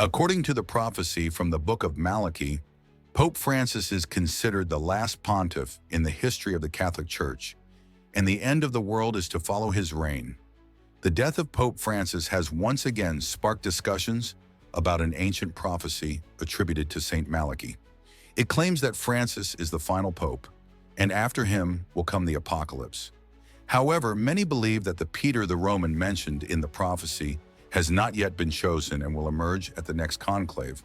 According to the prophecy from the book of Malachi, Pope Francis is considered the last pontiff in the history of the Catholic Church, and the end of the world is to follow his reign. The death of Pope Francis has once again sparked discussions about an ancient prophecy attributed to Saint Malachy. It claims that Francis is the final pope, and after him will come the apocalypse. However, many believe that the Peter the Roman mentioned in the prophecy has not yet been chosen and will emerge at the next conclave.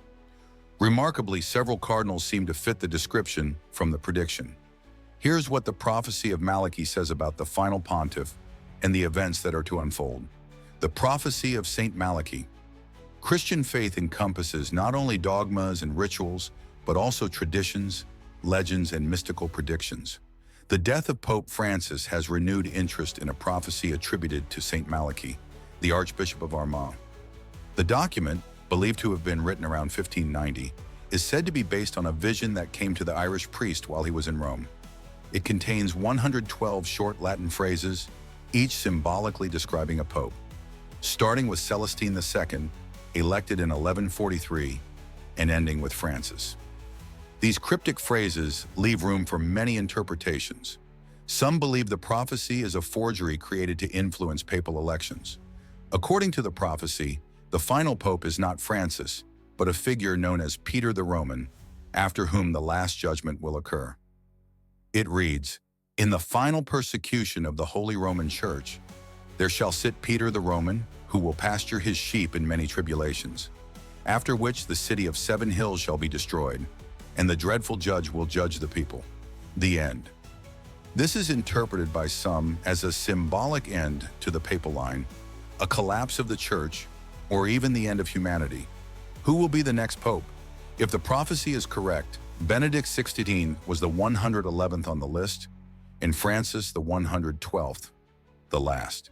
Remarkably, several cardinals seem to fit the description from the prediction. Here's what the prophecy of Malachy says about the final pontiff and the events that are to unfold. The prophecy of Saint Malachy. Christian faith encompasses not only dogmas and rituals, but also traditions, legends, and mystical predictions. The death of Pope Francis has renewed interest in a prophecy attributed to Saint Malachy, the Archbishop of Armagh. The document, believed to have been written around 1590, is said to be based on a vision that came to the Irish priest while he was in Rome. It contains 112 short Latin phrases, each symbolically describing a pope, starting with Celestine II, elected in 1143, and ending with Francis. These cryptic phrases leave room for many interpretations. Some believe the prophecy is a forgery created to influence papal elections. According to the prophecy, the final pope is not Francis, but a figure known as Peter the Roman, after whom the last judgment will occur. It reads, "In the final persecution of the Holy Roman Church, there shall sit Peter the Roman, who will pasture his sheep in many tribulations, after which the city of 7 hills shall be destroyed, and the dreadful judge will judge the people." The end. This is interpreted by some as a symbolic end to the papal line, a collapse of the church, or even the end of humanity. Who will be the next pope? If the prophecy is correct, Benedict XVI was the 111th on the list, and Francis the 112th, the last.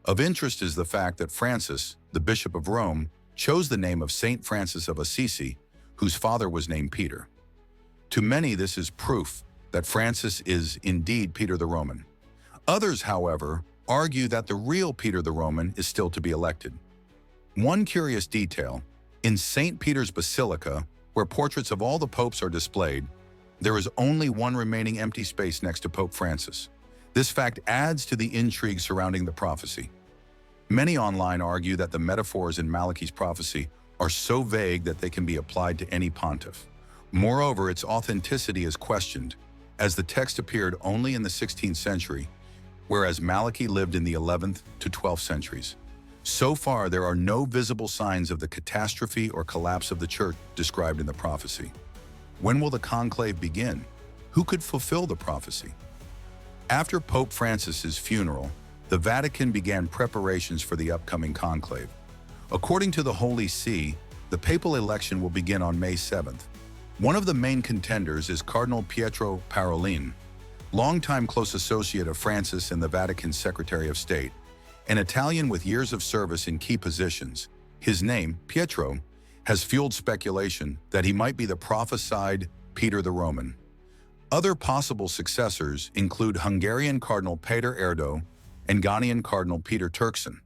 Of interest is the fact that Francis, the Bishop of Rome, chose the name of Saint Francis of Assisi, whose father was named Peter. To many, this is proof that Francis is indeed Peter the Roman. Others, however, argue that the real Peter the Roman is still to be elected. One curious detail, in St. Peter's Basilica, where portraits of all the popes are displayed, there is only one remaining empty space next to Pope Francis. This fact adds to the intrigue surrounding the prophecy. Many online argue that the metaphors in Malachy's prophecy are so vague that they can be applied to any pontiff. Moreover, its authenticity is questioned, as the text appeared only in the 16th century, whereas Malachy lived in the 11th to 12th centuries. So far, there are no visible signs of the catastrophe or collapse of the church described in the prophecy. When will the conclave begin? Who could fulfill the prophecy? After Pope Francis's funeral, the Vatican began preparations for the upcoming conclave. According to the Holy See, the papal election will begin on May 7th. One of the main contenders is Cardinal Pietro Parolin, longtime close associate of Francis and the Vatican's Secretary of State, an Italian with years of service in key positions. His name, Pietro, has fueled speculation that he might be the prophesied Peter the Roman. Other possible successors include Hungarian Cardinal Péter Erdő and Ghanaian Cardinal Peter Turkson.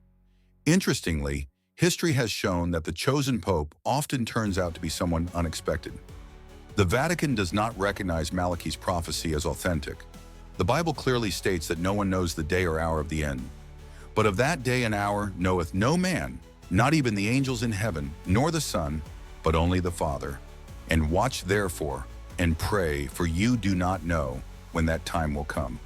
Interestingly, history has shown that the chosen pope often turns out to be someone unexpected. The Vatican does not recognize Malachy's prophecy as authentic. The Bible clearly states that no one knows the day or hour of the end. But of that day and hour knoweth no man, not even the angels in heaven, nor the Son, but only the Father. And watch therefore, and pray, for you do not know when that time will come.